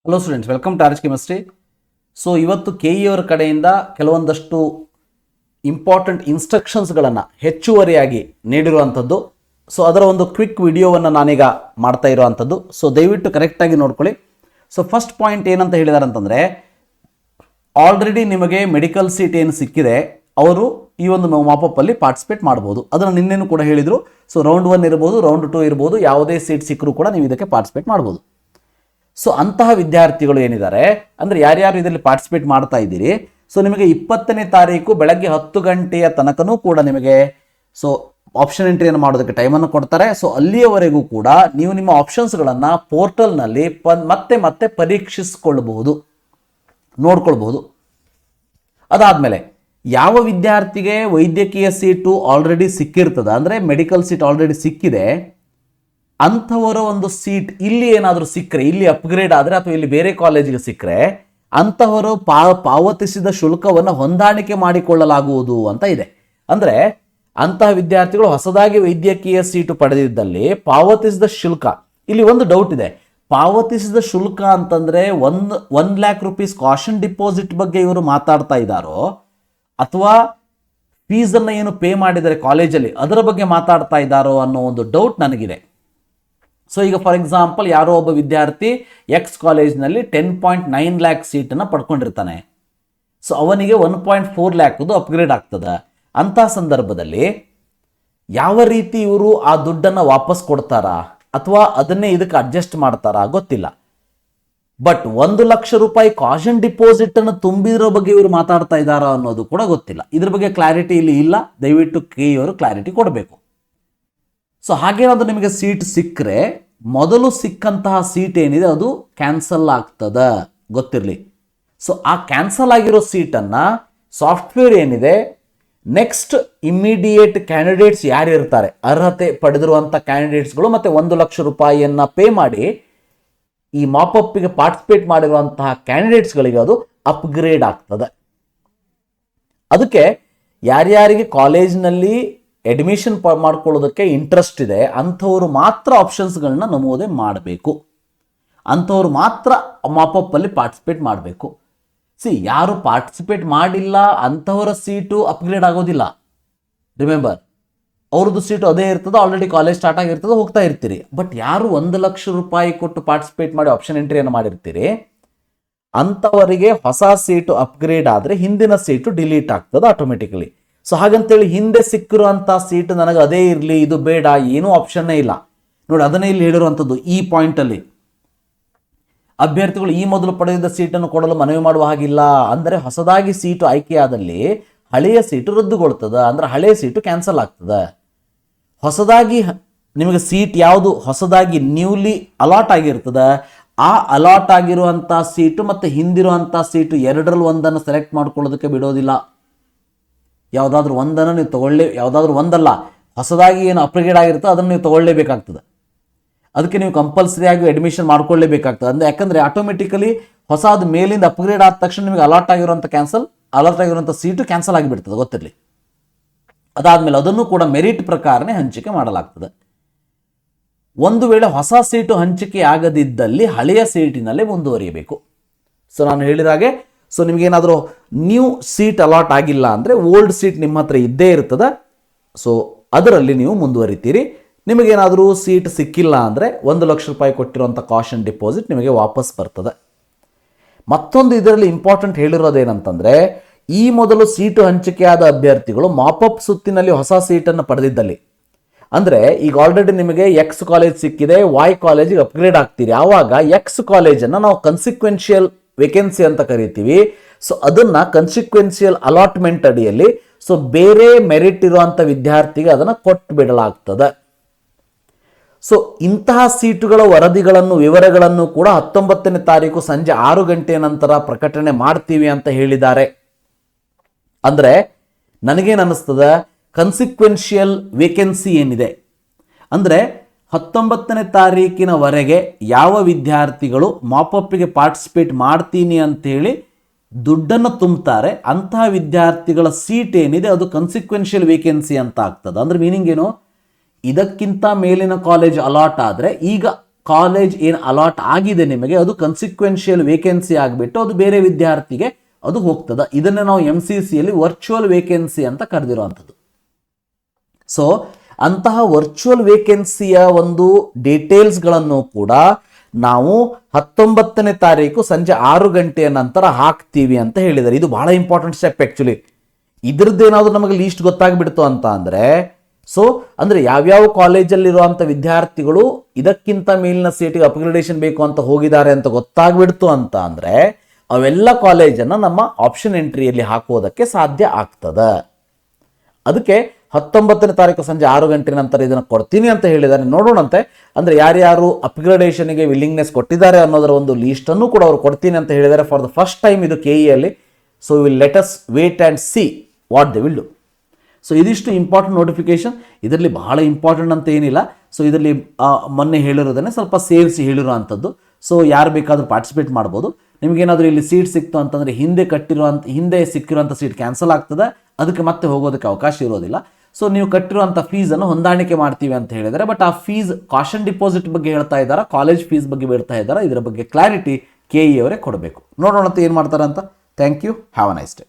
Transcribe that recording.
Hello students, welcome to arch chemistry. So ಇವತ್ತು KE ಅವರ ಕಡೆಯಿಂದ ಕೆಲವೊಂದಷ್ಟು ಇಂಪಾರ್ಟೆಂಟ್ ಇನ್ಸ್ಟ್ರಕ್ಷನ್ಸ್ಗಳನ್ನು ಹೆಚ್ಚುವರಿಯಾಗಿ ನೀಡಿರುವಂಥದ್ದು. ಸೊ ಅದರ ಒಂದು ಕ್ವಿಕ್ ವಿಡಿಯೋವನ್ನು ನಾನೀಗ ಮಾಡ್ತಾ ಇರುವಂಥದ್ದು. ಸೊ ದಯವಿಟ್ಟು ಕರೆಕ್ಟಾಗಿ ನೋಡ್ಕೊಳ್ಳಿ. ಸೊ ಫಸ್ಟ್ ಪಾಯಿಂಟ್ ಏನಂತ ಹೇಳಿದ್ದಾರೆ ಅಂತಂದರೆ, ಆಲ್ರೆಡಿ ನಿಮಗೆ ಮೆಡಿಕಲ್ ಸೀಟ್ ಏನು ಸಿಕ್ಕಿದೆ ಅವರು ಈ ಒಂದು ಮಾಪಪ್ಪಲ್ಲಿ ಪಾರ್ಟಿಸಿಪೇಟ್ ಮಾಡ್ಬೋದು. ಅದನ್ನು ನಿನ್ನೆನೂ ಕೂಡ ಹೇಳಿದರು. ಸೊ ರೌಂಡ್ 1 ಇರ್ಬೋದು, ರೌಂಡ್ 2 ಇರ್ಬೋದು, ಯಾವುದೇ ಸೀಟ್ ಸಿಕ್ಕರೂ ಕೂಡ ನೀವು ಇದಕ್ಕೆ ಪಾರ್ಟಿಸಿಪೇಟ್ ಮಾಡ್ಬೋದು. ಸೊ ಅಂತಹ ವಿದ್ಯಾರ್ಥಿಗಳು ಏನಿದ್ದಾರೆ ಅಂದರೆ ಯಾರ್ಯಾರು ಇದರಲ್ಲಿ ಪಾರ್ಟಿಸಿಪೇಟ್ ಮಾಡ್ತಾ ಇದ್ದೀರಿ, ಸೊ ನಿಮಗೆ 20ನೇ ತಾರೀಕು ಬೆಳಗ್ಗೆ 10 ಗಂಟೆಯ ತನಕನೂ ಕೂಡ ನಿಮಗೆ ಸೊ ಆಪ್ಷನ್ ಎಂಟ್ರಿಯನ್ನು ಮಾಡೋದಕ್ಕೆ ಟೈಮನ್ನು ಕೊಡ್ತಾರೆ. ಸೊ ಅಲ್ಲಿಯವರೆಗೂ ಕೂಡ ನೀವು ನಿಮ್ಮ ಆಪ್ಷನ್ಸ್ಗಳನ್ನು ಪೋರ್ಟಲ್ನಲ್ಲಿ ಮತ್ತೆ ಪರೀಕ್ಷಿಸಿಕೊಳ್ಳಬಹುದು, ನೋಡ್ಕೊಳ್ಬಹುದು. ಅದಾದಮೇಲೆ ಯಾವ ವಿದ್ಯಾರ್ಥಿಗೆ ವೈದ್ಯಕೀಯ ಸೀಟು ಆಲ್ರೆಡಿ ಸಿಕ್ಕಿರ್ತದೆ, ಅಂದರೆ ಮೆಡಿಕಲ್ ಸೀಟ್ ಆಲ್ರೆಡಿ ಸಿಕ್ಕಿದೆ, ಅಂಥವರ ಒಂದು ಸೀಟ್ ಇಲ್ಲಿ ಏನಾದರೂ ಸಿಕ್ಕರೆ, ಇಲ್ಲಿ ಅಪ್ಗ್ರೇಡ್ ಆದರೆ ಅಥವಾ ಇಲ್ಲಿ ಬೇರೆ ಕಾಲೇಜಿಗೆ ಸಿಕ್ಕರೆ ಅಂಥವರು ಪಾವತಿಸಿದ ಶುಲ್ಕವನ್ನು ಹೊಂದಾಣಿಕೆ ಮಾಡಿಕೊಳ್ಳಲಾಗುವುದು ಅಂತ ಇದೆ. ಅಂದರೆ ಅಂತಹ ವಿದ್ಯಾರ್ಥಿಗಳು ಹೊಸದಾಗಿ ವೈದ್ಯಕೀಯ ಸೀಟು ಪಡೆದಿದ್ದಲ್ಲಿ ಪಾವತಿಸಿದ ಶುಲ್ಕ, ಇಲ್ಲಿ ಒಂದು ಡೌಟ್ ಇದೆ, ಪಾವತಿಸಿದ ಶುಲ್ಕ ಅಂತಂದರೆ 1 ಲ್ಯಾಕ್ ರುಪೀಸ್ ಕಾಷನ್ ಡಿಪಾಸಿಟ್ ಬಗ್ಗೆ ಇವರು ಮಾತಾಡ್ತಾ ಇದ್ದಾರೋ ಅಥವಾ ಫೀಸನ್ನು ಏನು ಪೇ ಮಾಡಿದರೆ ಕಾಲೇಜಲ್ಲಿ ಅದರ ಬಗ್ಗೆ ಮಾತಾಡ್ತಾ ಇದ್ದಾರೋ ಅನ್ನೋ ಒಂದು ಡೌಟ್ ನನಗಿದೆ. ಸೊ ಈಗ ಫಾರ್ ಎಕ್ಸಾಂಪಲ್ ಯಾರೋ ಒಬ್ಬ ವಿದ್ಯಾರ್ಥಿ ಎಕ್ಸ್ ಕಾಲೇಜ್ನಲ್ಲಿ 10.9 ಲ್ಯಾಕ್ ಸೀಟನ್ನು ಪಡ್ಕೊಂಡಿರ್ತಾನೆ. ಸೊ ಅವನಿಗೆ 1.4 ಲ್ಯಾಕ್ದು ಅಪ್ಗ್ರೇಡ್ ಆಗ್ತದೆ. ಅಂಥ ಸಂದರ್ಭದಲ್ಲಿ ಯಾವ ರೀತಿ ಇವರು ಆ ದುಡ್ಡನ್ನು ವಾಪಸ್ ಕೊಡ್ತಾರಾ ಅಥವಾ ಅದನ್ನೇ ಇದಕ್ಕೆ ಅಡ್ಜಸ್ಟ್ ಮಾಡ್ತಾರಾ ಗೊತ್ತಿಲ್ಲ. ಬಟ್ 1 ಲಕ್ಷ ರೂಪಾಯಿ ಕಾಷನ್ ಡಿಪಾಸಿಟ್ ಅನ್ನು ತುಂಬಿರೋ ಬಗ್ಗೆ ಇವರು ಮಾತಾಡ್ತಾ ಇದ್ದಾರಾ ಅನ್ನೋದು ಕೂಡ ಗೊತ್ತಿಲ್ಲ. ಇದ್ರ ಬಗ್ಗೆ ಕ್ಲಾರಿಟಿ ಇಲ್ಲಿ ಇಲ್ಲ. ದಯವಿಟ್ಟು KE ಅವರು ಕ್ಲಾರಿಟಿ ಕೊಡಬೇಕು. ಸೊ ಹಾಗೇನಾದರೂ ನಿಮಗೆ ಸೀಟ್ ಸಿಕ್ಕರೆ ಮೊದಲು ಸಿಕ್ಕಂತಹ ಸೀಟ್ ಏನಿದೆ ಅದು ಕ್ಯಾನ್ಸಲ್ ಆಗ್ತದೆ, ಗೊತ್ತಿರಲಿ. ಸೊ ಆ ಕ್ಯಾನ್ಸಲ್ ಆಗಿರೋ ಸೀಟನ್ನು ಸಾಫ್ಟ್ವೇರ್ ಏನಿದೆ ನೆಕ್ಸ್ಟ್ ಇಮ್ಮಿಡಿಯೇಟ್ ಕ್ಯಾಂಡಿಡೇಟ್ಸ್ ಯಾರು ಇರ್ತಾರೆ, ಅರ್ಹತೆ ಪಡೆದಿರುವಂಥ ಕ್ಯಾಂಡಿಡೇಟ್ಸ್ಗಳು ಮತ್ತು 1 ಲಕ್ಷ ರೂಪಾಯಿಯನ್ನು ಪೇ ಮಾಡಿ ಈ ಮಾಪಪ್ಪಿಗೆ ಪಾರ್ಟಿಸಿಪೇಟ್ ಮಾಡಿರುವಂತಹ ಕ್ಯಾಂಡಿಡೇಟ್ಸ್ಗಳಿಗೆ ಅದು ಅಪ್ಗ್ರೇಡ್ ಆಗ್ತದೆ. ಅದಕ್ಕೆ ಯಾರ್ಯಾರಿಗೆ ಕಾಲೇಜಿನಲ್ಲಿ ಅಡ್ಮಿಷನ್ ಮಾಡ್ಕೊಳ್ಳೋದಕ್ಕೆ ಇಂಟ್ರೆಸ್ಟ್ ಇದೆ ಅಂಥವರು ಮಾತ್ರ ಆಪ್ಷನ್ಸ್ಗಳನ್ನ ನಮೂದೆ ಮಾಡಬೇಕು, ಅಂಥವ್ರು ಮಾತ್ರ ಮಾಪಪ್ಪಲ್ಲಿ ಪಾರ್ಟಿಸಿಪೇಟ್ ಮಾಡಬೇಕು. ಯಾರು ಪಾರ್ಟಿಸಿಪೇಟ್ ಮಾಡಿಲ್ಲ ಅಂಥವರ ಸೀಟು ಅಪ್ಗ್ರೇಡ್ ಆಗೋದಿಲ್ಲ. ರಿಮೆಂಬರ್, ಅವ್ರದ್ದು ಸೀಟು ಅದೇ ಇರ್ತದೆ, ಆಲ್ರೆಡಿ ಕಾಲೇಜ್ ಸ್ಟಾರ್ಟ್ ಆಗಿರ್ತದೆ, ಹೋಗ್ತಾ ಇರ್ತೀರಿ. ಬಟ್ ಯಾರು 1 ಲಕ್ಷ ರೂಪಾಯಿ ಕೊಟ್ಟು ಪಾರ್ಟಿಸಿಪೇಟ್ ಮಾಡಿ ಆಪ್ಷನ್ ಎಂಟ್ರಿಯನ್ನು ಮಾಡಿರ್ತೀರಿ ಅಂಥವರಿಗೆ ಹೊಸ ಸೀಟು ಅಪ್ಗ್ರೇಡ್ ಆದರೆ ಹಿಂದಿನ ಸೀಟು ಡಿಲೀಟ್ ಆಗ್ತದೆ ಆಟೋಮೆಟಿಕಲಿ. ಸೊ ಹಾಗಂತೇಳಿ ಹಿಂದೆ ಸಿಕ್ಕಿರುವಂಥ ಸೀಟ್ ನನಗೆ ಅದೇ ಇರಲಿ, ಇದು ಬೇಡ, ಏನೂ ಆಪ್ಷನ್ನೇ ಇಲ್ಲ ನೋಡಿ. ಅದನ್ನೇ ಇಲ್ಲಿ ಹೇಳಿರುವಂಥದ್ದು ಈ ಪಾಯಿಂಟಲ್ಲಿ ಅಭ್ಯರ್ಥಿಗಳು ಈ ಮೊದಲು ಪಡೆದಿದ್ದ ಸೀಟನ್ನು ಕೊಡಲು ಮನವಿ ಮಾಡುವ ಹಾಗಿಲ್ಲ. ಅಂದರೆ ಹೊಸದಾಗಿ ಸೀಟು ಆಯ್ಕೆಯಾದಲ್ಲಿ ಹಳೆಯ ಸೀಟು ರದ್ದುಗೊಳ್ತದೆ, ಅಂದರೆ ಹಳೆಯ ಸೀಟು ಕ್ಯಾನ್ಸಲ್ ಆಗ್ತದೆ. ಹೊಸದಾಗಿ ನಿಮಗೆ ಸೀಟ್ ಯಾವುದು ಹೊಸದಾಗಿ ನ್ಯೂಲಿ ಅಲಾಟ್ ಆಗಿರ್ತದೆ, ಆ ಅಲಾಟ್ ಆಗಿರುವಂಥ ಸೀಟು ಮತ್ತು ಹಿಂದಿರುವಂಥ ಸೀಟು ಎರಡರಲ್ಲಿ ಒಂದನ್ನು ಸೆಲೆಕ್ಟ್ ಮಾಡ್ಕೊಳ್ಳೋದಕ್ಕೆ ಬಿಡೋದಿಲ್ಲ. ಯಾವುದಾದ್ರೂ ಒಂದನ್ನು ನೀವು ಯಾವುದಾದ್ರೂ ಒಂದಲ್ಲ, ಹೊಸದಾಗಿ ಏನು ಅಪ್ಗ್ರೇಡ್ ಆಗಿರುತ್ತೋ ಅದನ್ನು ನೀವು ತೊಗೊಳ್ಳೇಬೇಕಾಗ್ತದೆ. ಅದಕ್ಕೆ ನೀವು ಕಂಪಲ್ಸರಿಯಾಗಿ ಅಡ್ಮಿಷನ್ ಮಾಡ್ಕೊಳ್ಳೇಬೇಕಾಗ್ತದೆ. ಅಂದರೆ ಯಾಕಂದರೆ ಆಟೋಮೆಟಿಕಲಿ ಹೊಸದು ಮೇಲಿಂದ ಅಪ್ಗ್ರೇಡ್ ಆದ ತಕ್ಷಣ ನಿಮಗೆ ಅಲಾಟ್ ಆಗಿರುವಂಥ ಸೀಟು ಕ್ಯಾನ್ಸಲ್ ಆಗಿಬಿಡ್ತದೆ, ಗೊತ್ತಿರಲಿ. ಅದಾದಮೇಲೆ ಅದನ್ನು ಕೂಡ ಮೆರಿಟ್ ಪ್ರಕಾರನೇ ಹಂಚಿಕೆ ಮಾಡಲಾಗ್ತದೆ. ಒಂದು ವೇಳೆ ಹೊಸ ಸೀಟು ಹಂಚಿಕೆ ಆಗದಿದ್ದಲ್ಲಿ ಹಳೆಯ ಸೀಟಿನಲ್ಲೇ ಮುಂದುವರಿಯಬೇಕು. ಸೊ ನಾನು ಹೇಳಿದಾಗೆ, ಸೊ ನಿಮಗೇನಾದರೂ ನ್ಯೂ ಸೀಟ್ ಅಲಾಟ್ ಆಗಿಲ್ಲ ಅಂದರೆ ಓಲ್ಡ್ ಸೀಟ್ ನಿಮ್ಮ ಹತ್ರ ಇದ್ದೇ ಇರ್ತದೆ. ಸೊ ಅದರಲ್ಲಿ ನೀವು ಮುಂದುವರಿತೀರಿ. ನಿಮಗೇನಾದರೂ ಸೀಟ್ ಸಿಕ್ಕಿಲ್ಲ ಅಂದರೆ 1 ಲಕ್ಷ ರೂಪಾಯಿ ಕೊಟ್ಟಿರುವಂಥ ಕಾಷನ್ ಡಿಪಾಸಿಟ್ ನಿಮಗೆ ವಾಪಸ್ ಬರ್ತದೆ. ಮತ್ತೊಂದು ಇದರಲ್ಲಿ ಇಂಪಾರ್ಟೆಂಟ್ ಹೇಳಿರೋದೇನಂತಂದರೆ, ಈ ಮೊದಲು ಸೀಟು ಹಂಚಿಕೆಯಾದ ಅಭ್ಯರ್ಥಿಗಳು ಮಾಪಪ್ ಸುತ್ತಿನಲ್ಲಿ ಹೊಸ ಸೀಟನ್ನು ಪಡೆದಿದ್ದಲ್ಲಿ, ಅಂದರೆ ಈಗ ಆಲ್ರೆಡಿ ನಿಮಗೆ ಎಕ್ಸ್ ಕಾಲೇಜ್ ಸಿಕ್ಕಿದೆ, Y ಕಾಲೇಜಿಗೆ ಅಪ್ಗ್ರೇಡ್ ಆಗ್ತೀರಿ. ಆವಾಗ ಎಕ್ಸ್ ಕಾಲೇಜನ್ನು ನಾವು ಕನ್ಸಿಕ್ವೆನ್ಷಿಯಲ್ ವೇಕೆನ್ಸಿ ಅಂತ ಕರಿತೀವಿ. ಸೊ ಅದನ್ನು ಕನ್ಸಿಕ್ವೆನ್ಷಿಯಲ್ ಅಲಾಟ್ಮೆಂಟ್ ಅಡಿಯಲ್ಲಿ ಸೊ ಬೇರೆ ಮೆರಿಟ್ ಇರುವಂಥ ವಿದ್ಯಾರ್ಥಿಗೆ ಅದನ್ನು ಕೊಟ್ಟು ಬಿಡಲಾಗ್ತದೆ. ಸೊ ಇಂತಹ ಸೀಟುಗಳ ವರದಿಗಳನ್ನು ವಿವರಗಳನ್ನು ಕೂಡ 19ನೇ ತಾರೀಕು ಸಂಜೆ 6 ಗಂಟೆಯ ನಂತರ ಪ್ರಕಟಣೆ ಮಾಡ್ತೀವಿ ಅಂತ ಹೇಳಿದ್ದಾರೆ. ಅಂದರೆ ನನಗೇನು ಅನ್ನಿಸ್ತದೆ, ಕನ್ಸಿಕ್ವೆನ್ಷಿಯಲ್ ವೇಕೆನ್ಸಿ ಏನಿದೆ ಅಂದರೆ 19ನೇ ತಾರೀಕಿನವರೆಗೆ ಯಾವ ವಿದ್ಯಾರ್ಥಿಗಳು ಮಾಪಪ್ಪಿಗೆ ಪಾರ್ಟಿಸಿಪೇಟ್ ಮಾಡ್ತೀನಿ ಅಂತೇಳಿ ದುಡ್ಡನ್ನು ತುಂಬುತ್ತಾರೆ ಅಂತಹ ವಿದ್ಯಾರ್ಥಿಗಳ ಸೀಟ್ ಏನಿದೆ ಅದು ಕನ್ಸಿಕ್ವೆನ್ಷಿಯಲ್ ವೇಕೆನ್ಸಿ ಅಂತ ಆಗ್ತದೆ. ಅಂದರೆ ಮೀನಿಂಗ್ ಏನು, ಇದಕ್ಕಿಂತ ಮೇಲಿನ ಕಾಲೇಜ್ ಅಲಾಟ್ ಆದರೆ ಈಗ ಕಾಲೇಜ್ ಏನು ಅಲಾಟ್ ಆಗಿದೆ ನಿಮಗೆ ಅದು ಕನ್ಸಿಕ್ವೆನ್ಷಿಯಲ್ ವೇಕೆನ್ಸಿ ಆಗಿಬಿಟ್ಟು ಅದು ಬೇರೆ ವಿದ್ಯಾರ್ಥಿಗೆ ಅದು ಹೋಗ್ತದೆ. ಇದನ್ನು ನಾವು MCCಯಲ್ಲಿ ವರ್ಚುವಲ್ ವೇಕೆನ್ಸಿ ಅಂತ ಕರೆದಿರುವಂಥದ್ದು. ಸೊ ಅಂತಹ ವರ್ಚುವಲ್ ವೇಕೆನ್ಸಿಯ ಒಂದು ಡೀಟೇಲ್ಸ್ಗಳನ್ನು ಕೂಡ ನಾವು 19ನೇ ತಾರೀಕು ಸಂಜೆ 6 ಗಂಟೆಯ ನಂತರ ಹಾಕ್ತೀವಿ ಅಂತ ಹೇಳಿದ್ದಾರೆ. ಇದು ಬಹಳ ಇಂಪಾರ್ಟೆಂಟ್ ಸ್ಟೆಪ್ ಆ್ಯಕ್ಚುಲಿ. ಇದ್ರದ್ದೇನಾದ್ರು ನಮಗೆ ಲೀಸ್ಟ್ ಗೊತ್ತಾಗ್ಬಿಡ್ತು ಅಂತ ಅಂದರೆ, ಸೊ ಅಂದರೆ ಯಾವ್ಯಾವ ಕಾಲೇಜಲ್ಲಿರುವಂಥ ವಿದ್ಯಾರ್ಥಿಗಳು ಇದಕ್ಕಿಂತ ಮೇಲಿನ ಸೀಟಿಗೆ ಅಪ್ಗ್ರೇಡೇಷನ್ ಬೇಕು ಅಂತ ಹೋಗಿದ್ದಾರೆ ಅಂತ ಗೊತ್ತಾಗ್ಬಿಡ್ತು ಅಂತ ಅಂದರೆ ಅವೆಲ್ಲ ಕಾಲೇಜನ್ನು ನಮ್ಮ ಆಪ್ಷನ್ ಎಂಟ್ರಿಯಲ್ಲಿ ಹಾಕುವುದಕ್ಕೆ ಸಾಧ್ಯ ಆಗ್ತದೆ. ಅದಕ್ಕೆ 19ನೇ ತಾರೀಕು ಸಂಜೆ 6 ಗಂಟೆ ನಂತರ ಇದನ್ನು ಕೊಡ್ತೀನಿ ಅಂತ ಹೇಳಿದ್ದಾರೆ. ನೋಡೋಣಂತೆ, ಅಂದರೆ ಯಾರ್ಯಾರು ಅಪ್ಗ್ರೇಡೇಷನ್ಗೆ ವಿಲ್ಲಿಂಗ್ನೆಸ್ ಕೊಟ್ಟಿದ್ದಾರೆ ಅನ್ನೋದರ ಒಂದು ಲೀಸ್ಟನ್ನು ಕೂಡ ಅವರು ಕೊಡ್ತೀನಿ ಅಂತ ಹೇಳಿದ್ದಾರೆ ಫಾರ್ ದ ಫಸ್ಟ್ ಟೈಮ್ ಇದು KEಯಲ್ಲಿ. So will let us wait and see what they will do. So ಇದಿಷ್ಟು ಇಂಪಾರ್ಟೆಂಟ್ ನೋಟಿಫಿಕೇಶನ್. ಇದರಲ್ಲಿ ಬಹಳ ಇಂಪಾರ್ಟೆಂಟ್ ಅಂತ ಏನಿಲ್ಲ. ಸೊ ಇದರಲ್ಲಿ ಮೊನ್ನೆ ಹೇಳಿರೋದನ್ನೇ ಸ್ವಲ್ಪ ಸೇರಿಸಿ ಹೇಳಿರೋ ಅಂಥದ್ದು. ಸೊ ಯಾರು ಬೇಕಾದರೂ ಪಾರ್ಟಿಸಿಪೇಟ್ ಮಾಡ್ಬೋದು. ನಿಮಗೇನಾದರೂ ಇಲ್ಲಿ ಸೀಟ್ ಸಿಕ್ತು ಅಂತಂದರೆ ಹಿಂದೆ ಸಿಕ್ಕಿರುವಂಥ ಸೀಟ್ ಕ್ಯಾನ್ಸಲ್ ಆಗ್ತದೆ, ಅದಕ್ಕೆ ಮತ್ತೆ ಹೋಗೋದಕ್ಕೆ ಅವಕಾಶ ಇರೋದಿಲ್ಲ. ಸೊ ನೀವು ಕಟ್ಟಿರುವಂಥ ಫೀಸನ್ನು ಹೊಂದಾಣಿಕೆ ಮಾಡ್ತೀವಿ ಅಂತ ಹೇಳಿದರೆ, ಬಟ್ ಆ ಫೀಸ್ ಕಾಷನ್ ಡಿಪಾಸಿಟ್ ಬಗ್ಗೆ ಹೇಳ್ತಾ ಇದ್ದಾರೆ, ಕಾಲೇಜ್ ಫೀಸ್ ಬಗ್ಗೆ ಹೇಳ್ತಾ ಇದ್ದಾರೆ. ಇದರ ಬಗ್ಗೆ ಕ್ಲಾರಿಟಿ KE ಅವರೇ ಕೊಡಬೇಕು. ನೋಡೋಣ ಏನು ಮಾಡ್ತಾರೆ ಅಂತ. Thank you. Have a nice day.